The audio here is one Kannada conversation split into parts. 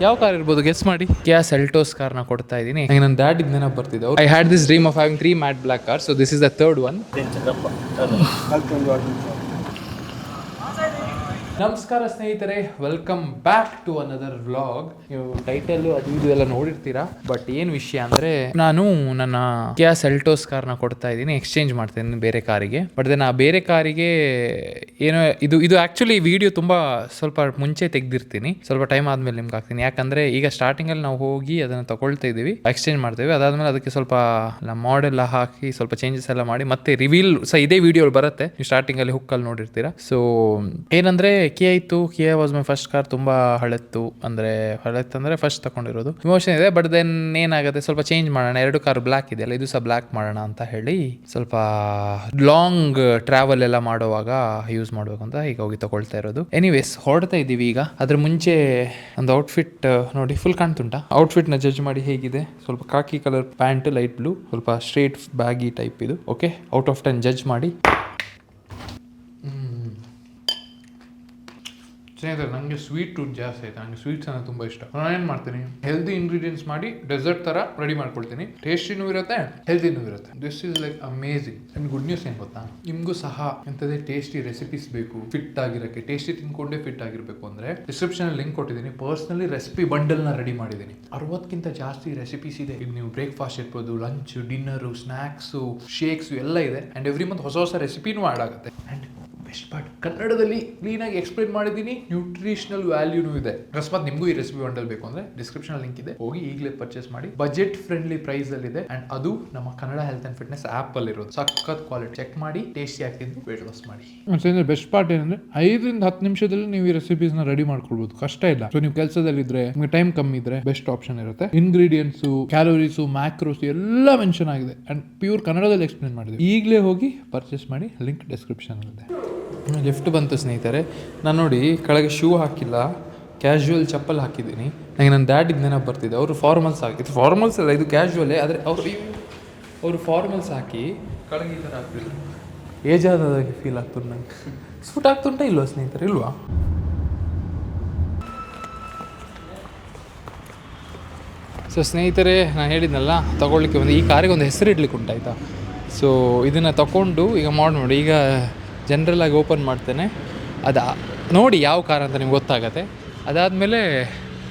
ಯಾವ ಕಾರ್ ಇರ್ಬೋದು ಗೆಸ್ ಮಾಡಿ. ಕಿಯಾ ಸೆಲ್ಟೋಸ್ ಕಾರ್ನ ಕೊಡ್ತಾ ಇದ್ದೀನಿ. ನನ್ನ ಡ್ಯಾಡ್ ನೆನಪು ಬರ್ತಿದ್ದೆ. I had this dream of having 3 matte black car, so this is the third one. ನಮಸ್ಕಾರ ಸ್ನೇಹಿತರೆ, welcome back to another vlog. ನೀವು ಟೈಟಲ್ ಅದು ಇದು ಎಲ್ಲ ನೋಡಿರ್ತೀರಾ. ಬಟ್ ಏನ್ ವಿಷಯ ಅಂದ್ರೆ, ನಾನು ನನ್ನ ಕಿಯಾ ಸೆಲ್ಟೋಸ್ ಕಾರ್ನ ಕೊಡ್ತಾ ಇದ್ದೀನಿ, ಎಕ್ಸ್ಚೇಂಜ್ ಮಾಡ್ತೀನಿ ಬೇರೆ ಕಾರಿಗೆ. ಬಟ್ ದೆನ್ ಆ ಬೇರೆ ಕಾರಿಗೆ ಏನೋ ಇದು ಆಕ್ಚುಲಿ ವಿಡಿಯೋ ತುಂಬಾ ಸ್ವಲ್ಪ ಮುಂಚೆ ತೆಗ್ದಿರ್ತೀನಿ, ಸ್ವಲ್ಪ ಟೈಮ್ ಆದ್ಮೇಲೆ ನಿಮ್ಗೆ ಹಾಕ್ತೀನಿ. ಯಾಕಂದ್ರೆ ಈಗ ಸ್ಟಾರ್ಟಿಂಗ್ ಅಲ್ಲಿ ನಾವು ಹೋಗಿ ಅದನ್ನ ತಗೊಳ್ತಾ ಇದೀವಿ, ಎಕ್ಸ್ಚೇಂಜ್ ಮಾಡ್ತೇವೆ. ಅದಾದ್ಮೇಲೆ ಅದಕ್ಕೆ ಸ್ವಲ್ಪ ಮಾಡೆಲ್ ಹಾಕಿ ಸ್ವಲ್ಪ ಚೇಂಜಸ್ ಎಲ್ಲ ಮಾಡಿ ಮತ್ತೆ ರಿವೀಲ್ ಇದೇ ವಿಡಿಯೋ ಬರುತ್ತೆ. ನೀವು ಸ್ಟಾರ್ಟಿಂಗ್ ಅಲ್ಲಿ ಹುಕ್ಕಲ್ಲಿ ನೋಡಿರ್ತೀರಾ. ಸೊ ಏನಂದ್ರೆ ಕಿಯಾ ಇತ್ತು. ಕಿಯಾ ವಾಸ್ ಮೈ ಫಸ್ಟ್ ಕಾರ್. ತುಂಬಾ ಹಳೆತ್ತು ಅಂದ್ರೆ ಫಸ್ಟ್ ತಗೊಂಡಿರೋದು. ಇಮೋಷನ್ ಇದೆ. ಬಟ್ ದೆನ್ ಏನಾಗುತ್ತೆ, ಸ್ವಲ್ಪ ಚೇಂಜ್ ಮಾಡೋಣ. 2 ಕಾರ್ ಬ್ಲಾಕ್ ಇದೆಯಲ್ಲ, ಇದು ಸಹ ಬ್ಲಾಕ್ ಮಾಡೋಣ ಅಂತ ಹೇಳಿ ಸ್ವಲ್ಪ ಲಾಂಗ್ ಟ್ರಾವೆಲ್ ಎಲ್ಲ ಮಾಡುವಾಗ ಯೂಸ್ ಮಾಡ್ಬೇಕು ಅಂತ ಈಗ ಹೋಗಿ ತಗೊಳ್ತಾ ಇರೋದು. ಎನಿವೇಸ್ ಹೊರಡ್ತಾ ಇದ್ದೀವಿ ಈಗ. ಅದ್ರ ಮುಂಚೆ ಒಂದು ಔಟ್ಫಿಟ್ ನೋಡಿ, ಫುಲ್ ಕಾಣ್ತುಂಟಾ? ಔಟ್ಫಿಟ್ ನ ಜಡ್ಜ್ ಮಾಡಿ ಹೇಗಿದೆ. ಸ್ವಲ್ಪ ಕಾಕಿ ಕಲರ್ ಪ್ಯಾಂಟ್, ಲೈಟ್ ಬ್ಲೂ, ಸ್ವಲ್ಪ ಸ್ಟ್ರೇಟ್ ಬ್ಯಾಗಿ ಟೈಪ್ ಇದು. ಓಕೆ, ಔಟ್ ಆಫ್ 10 ಜಡ್ಜ್ ಮಾಡಿ. ಸ್ನೇಹಿತರೆ, ನನಗೆ ಸ್ವೀಟ್ ಟೂತ್ ಜಾಸ್ತಿ ಆಯ್ತು. ನನಗೆ ಸ್ವೀಟ್ಸ್ ಅಂದರೆ ತುಂಬ ಇಷ್ಟ. ನಾನು ಏನು ಮಾಡ್ತೀನಿ, ಹೆಲ್ದಿ ಇಂಗ್ರೀಡಿಯೆಂಟ್ಸ್ ಮಾಡಿ ಡೆಸರ್ಟ್ ಥರ ರೆಡಿ ಮಾಡ್ಕೊಳ್ತೀನಿ. ಟೇಸ್ಟಿನೂ ಇರುತ್ತೆ, ಹೆಲ್ದಿನೂ ಇರುತ್ತೆ. This is like amazing. And good news ಏನು ಗೊತ್ತಾ, ನಿಮಗೂ ಸಹ ಎಂಥದೇ ಟೇಸ್ಟಿ ರೆಸಿಪೀಸ್ ಬೇಕು ಫಿಟ್ ಆಗಿರೋಕ್ಕೆ, ಟೇಸ್ಟಿ ತಿನ್ಕೊಂಡೇ ಫಿಟ್ ಆಗಿರಬೇಕು ಅಂದರೆ ಡಿಸ್ಕ್ರಿಪ್ಷನಲ್ಲಿ ಲಿಂಕ್ ಕೊಟ್ಟಿದ್ದೀನಿ. ಪರ್ಸ್ನಲಿ ರೆಸಿಪಿ ಬಂಡಲ್ನ ರೆಡಿ ಮಾಡಿದ್ದೀನಿ. 60ಕ್ಕಿಂತ ಜಾಸ್ತಿ ರೆಸಿಪೀಸ್ ಇದೆ. ಇದು ನೀವು ಬ್ರೇಕ್ಫಾಸ್ಟ್ ಇರ್ಬೋದು, ಲಂಚ್, ಡಿನ್ನರು, ಸ್ನ್ಯಾಕ್ಸು, ಶೇಕ್ಸು ಎಲ್ಲ ಇದೆ. ಆ್ಯಂಡ್ ಎವ್ರಿ ಮಂತ್ ಹೊಸ ಹೊಸ ರೆಸಿಪಿನೂ ಆ್ಯಡ್ ಆಗುತ್ತೆ. ಆ್ಯಂಡ್ ಬೆಸ್ಟ್ ಪಾರ್ಟ್, ಕನ್ನಡದಲ್ಲಿ ಕ್ಲೀನಾಗಿ ಎಕ್ಸ್ಪ್ಲೇನ್ ಮಾಡಿದ್ದೀನಿ. ನ್ಯೂಟ್ರಿಷನಲ್ ವ್ಯಾಲ್ಯೂನೂ ಇದೆ. ಅಕಸ್ಮಾತ್ ನಿಮಗೂ ಈ ರೆಸಿಪಿ ಬಂಡಲ್ ಬೇಕು ಅಂದರೆ ಡಿಸ್ಕ್ರಿಪ್ಷನ್ ಲಿಂಕ್ ಇದೆ, ಹೋಗಿ ಈಗಲೇ ಪರ್ಚೇಸ್ ಮಾಡಿ. ಬಜೆಟ್ ಫ್ರೆಂಡ್ಲಿ ಪ್ರೈಸ್ ಅಲ್ಲಿ ಇದೆ. ಅಂಡ್ ಅದು ನಮ್ಮ Kannada health and fitness app ಅಲ್ಲಿ ಇರೋದು. ಸಖತ್ ಕ್ವಾಲಿಟಿ. ಚೆಕ್ ಮಾಡಿ, ಟೇಸ್ಟಿ ಆಗ್ತಿದ್ದು ವೇಟ್ ಲಾಸ್ ಮಾಡಿ. ಬೆಸ್ಟ್ ಪಾರ್ಟ್ ಏನಂದ್ರೆ 5-10 ನಿಮಿಷದಲ್ಲಿ ನೀವು ಈ ರೆಸಿಪೀಸ್ ನ ರೆಡಿ ಮಾಡ್ಕೊಳ್ಬಹುದು. ಕಷ್ಟ ಇಲ್ಲ. ಸೊ ನೀವು ಕೆಲಸದಲ್ಲಿದ್ರೆ, ನಿಮಗೆ ಟೈಮ್ ಕಮ್ಮಿ ಇದ್ರೆ ಬೆಸ್ಟ್ ಆಪ್ಷನ್ ಇರುತ್ತೆ. ಇಂಗ್ರೀಡಿಯೆಂಟ್ಸ್, ಕ್ಯಾಲೋರೀಸ್, ಮ್ಯಾಕ್ರೋಸ್ ಎಲ್ಲ ಮೆನ್ಷನ್ ಆಗಿದೆ. ಅಂಡ್ ಪ್ಯೂರ್ ಕನ್ನಡದಲ್ಲಿ ಎಕ್ಸ್ಪ್ಲೇನ್ ಮಾಡಿದೆ. ಈಗಲೇ ಹೋಗಿ ಪರ್ಚೇಸ್ ಮಾಡಿ, ಲಿಂಕ್ ಡಿಸ್ಕ್ರಿಪ್ಷನ್ ಇದೆ. ಲಿಫ್ಟ್ ಬಂತು ಸ್ನೇಹಿತರೆ. ನಾನು ನೋಡಿ ಕೆಳಗೆ ಶೂ ಹಾಕಿಲ್ಲ, ಕ್ಯಾಶುವಲ್ ಚಪ್ಪಲ್ ಹಾಕಿದ್ದೀನಿ. ನನಗೆ ನನ್ನ ಡ್ಯಾಡಿಗೆ ನೆನಪು ಬರ್ತಿದೆ. ಅವರು ಫಾರ್ಮಲ್ಸ್ ಹಾಕಿ, ಫಾರ್ಮಲ್ಸ್ ಅಲ್ಲ ಇದು ಕ್ಯಾಶುವಲೇ, ಆದರೆ ಅವರು ಫಾರ್ಮಲ್ಸ್ ಹಾಕಿ ಕೆಳಗೆ ಈ ಥರ ಹಾಕ್ತಿಲ್ಲ. ಏಜ್ ಆದಾಗೆ ಫೀಲ್ ಆಗ್ತದೆ ನನಗೆ. ಸೂಟ್ ಆಗ್ತುಂಟ ಇಲ್ವಾ ಸ್ನೇಹಿತರೆ? ಇಲ್ವಾ? ಸೊ ಸ್ನೇಹಿತರೆ, ನಾನು ಹೇಳಿದ್ನಲ್ಲ ತೊಗೊಳ್ಲಿಕ್ಕೆ ಬಂದು ಈ ಕಾರಿಗೆ ಒಂದು ಹೆಸರು ಇಡ್ಲಿಕ್ಕೆ ಉಂಟಾಯ್ತಾ. ಸೊ ಇದನ್ನು ತಗೊಂಡು ಈಗ ನೋಡಿ, ಈಗ ಜನರಲ್ಲಾಗಿ ಓಪನ್ ಮಾಡ್ತೇನೆ. ಅದು ನೋಡಿ ಯಾವ ಕಾರ್ ಅಂತ ನಿಮ್ಗೆ ಗೊತ್ತಾಗತ್ತೆ. ಅದಾದಮೇಲೆ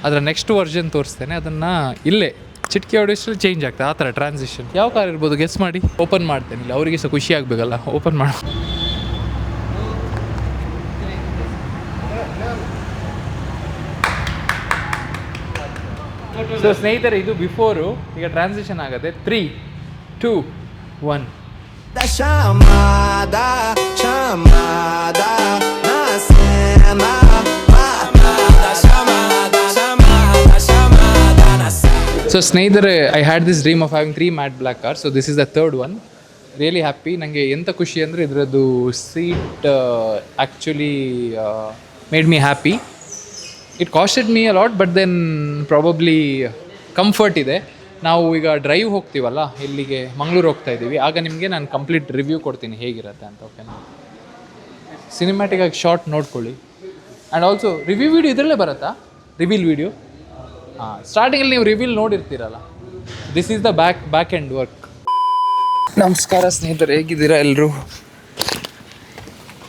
ಅದರ ನೆಕ್ಸ್ಟ್ ವರ್ಷನ್ ತೋರಿಸ್ತೇನೆ. ಅದನ್ನು ಇಲ್ಲೇ ಚಿಟ್ಕಿ ಹೊಡಿಸಲು ಚೇಂಜ್ ಆಗ್ತದೆ. ಆ ಥರ ಟ್ರಾನ್ಸಿಷನ್. ಯಾವ ಕಾರ್ ಇರ್ಬೋದು ಗೆಸ್ ಮಾಡಿ. ಓಪನ್ ಮಾಡ್ತೇನೆ. ಇಲ್ಲ ಅವರಿಗೆ ಸಹ ಖುಷಿ ಆಗಬೇಕಲ್ಲ, ಓಪನ್ ಮಾಡಿ. ಸೊ ಸ್ನೇಹಿತರೆ, ಇದು ಬಿಫೋರು. ಈಗ ಟ್ರಾನ್ಸಿಷನ್ ಆಗುತ್ತೆ. 3, 2, 1. Da chamada na cena, so ಸ್ನೇಹಿತರೆ, I had this dream of having 3 matte black car, so this is the third one. Really happy. ನನಗೆ ಎಂಥ ಖುಷಿ ಅಂದರೆ ಇದರದ್ದು seat actually made me happy. It costed me a lot, but then probably comfort ಇದೆ. ನಾವು ಈಗ ಡ್ರೈವ್ ಹೋಗ್ತೀವಲ್ಲ, ಇಲ್ಲಿಗೆ ಮಂಗಳೂರು ಹೋಗ್ತಾ ಇದ್ದೀವಿ, ಆಗ ನಿಮಗೆ ನಾನು ಕಂಪ್ಲೀಟ್ ರಿವ್ಯೂ ಕೊಡ್ತೀನಿ ಹೇಗಿರುತ್ತೆ ಅಂತ. ಓಕೆನಾ? ಸಿನಿಮ್ಯಾಟಿಕ್ ಆಗಿ ಶಾರ್ಟ್ ನೋಡ್ಕೊಳ್ಳಿ. ಆ್ಯಂಡ್ ಆಲ್ಸೋ ರಿವ್ಯೂ ವಿಡಿಯೋ ಇದರಲ್ಲೇ ಬರುತ್ತಾ, ರಿವೀಲ್ ವಿಡಿಯೋ? ಹಾಂ, ಸ್ಟಾರ್ಟಿಂಗಲ್ಲಿ ನೀವು ರಿವೀಲ್ ನೋಡಿರ್ತೀರಲ್ಲ, this is the back end work. ನಮಸ್ಕಾರ ಸ್ನೇಹಿತರೆ, ಹೇಗಿದ್ದೀರಾ ಎಲ್ಲರೂ?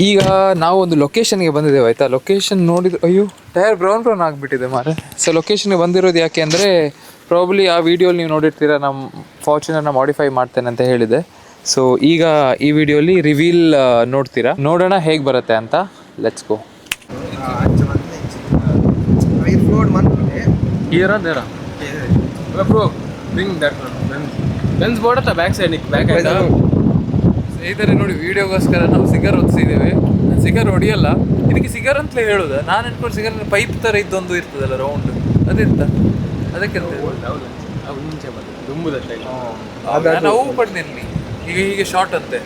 ಈಗ ನಾವು ಒಂದು ಲೊಕೇಶನ್ಗೆ ಬಂದಿದ್ದೇವೆ ಆಯಿತಾ. ಲೊಕೇಶನ್ ನೋಡಿದ್ರೆ ಅಯ್ಯೋ ಟೈರ್ ಬ್ರೌನ್ ಆಗಿಬಿಟ್ಟಿದೆ ಮಾರೆ. ಸೊ ಲೊಕೇಶನ್ಗೆ ಬಂದಿರೋದು ಯಾಕೆ ಅಂದರೆ, ಪ್ರಾಬ್ಲಿ ಆ ವಿಡಿಯೋಲಿ ನೀವು ನೋಡಿರ್ತೀರ, ನಮ್ಮ ಫಾರ್ಚುನರ್ನ ಮಾಡಿಫೈ ಮಾಡ್ತೇನೆ ಅಂತ ಹೇಳಿದೆ. ಸೊ ಈಗ ಈ ವಿಡಿಯೋಲಿ ರಿವೀಲ್ ನೋಡ್ತೀರಾ. ನೋಡೋಣ ಹೇಗೆ ಬರುತ್ತೆ ಅಂತ. Let's go. ಸ್ನೇಹಿತರೆ ನೋಡಿ, ವಿಡಿಯೋಗೋಸ್ಕರ ನಾವು ಸಿಗರ್ ಹೊತ್ತಿದ್ದೇವೆ. ಸಿಗರ್ ಹೊಡಿಯಲ್ಲ, ಇದಕ್ಕೆ ಸಿಗರ್ ಅಂತಲೇ ಹೇಳೋದು. ನಾನು ಅನ್ಕೊಂಡು ಸಿಗರ್ ಪೈಪ್ ಥರ ಇದ್ದೊಂದು ಇರ್ತದಲ್ಲ ರೌಂಡ್, ಅದಿರ್ತ ಅದಕ್ಕೆ ನಾವು ಪಡ್ನೇಲಿ ಈಗ ಹೀಗೆ ಶಾರ್ಟ್ ಅಂತೆ.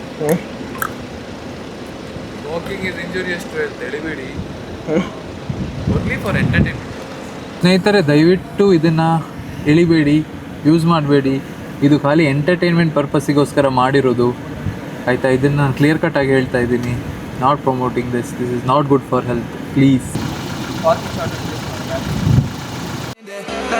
Walking is injurious to health, ಎಳಿಬೇಡಿ, ಓನ್ಲಿ ಫಾರ್ ಎಂಟರ್ಟೈನ್ಮೆಂಟ್. ಸ್ನೇಹಿತರೆ, ದಯವಿಟ್ಟು ಇದನ್ನು ಎಳಿಬೇಡಿ, ಯೂಸ್ ಮಾಡಬೇಡಿ. ಇದು ಖಾಲಿ ಎಂಟರ್ಟೈನ್ಮೆಂಟ್ ಪರ್ಪಸ್ಸಿಗೋಸ್ಕರ ಮಾಡಿರೋದು ಆಯಿತಾ. ಇದನ್ನು ನಾನು ಕ್ಲಿಯರ್ ಕಟ್ ಆಗಿ ಹೇಳ್ತಾ ಇದ್ದೀನಿ. Not promoting this is not good for health, please. grande.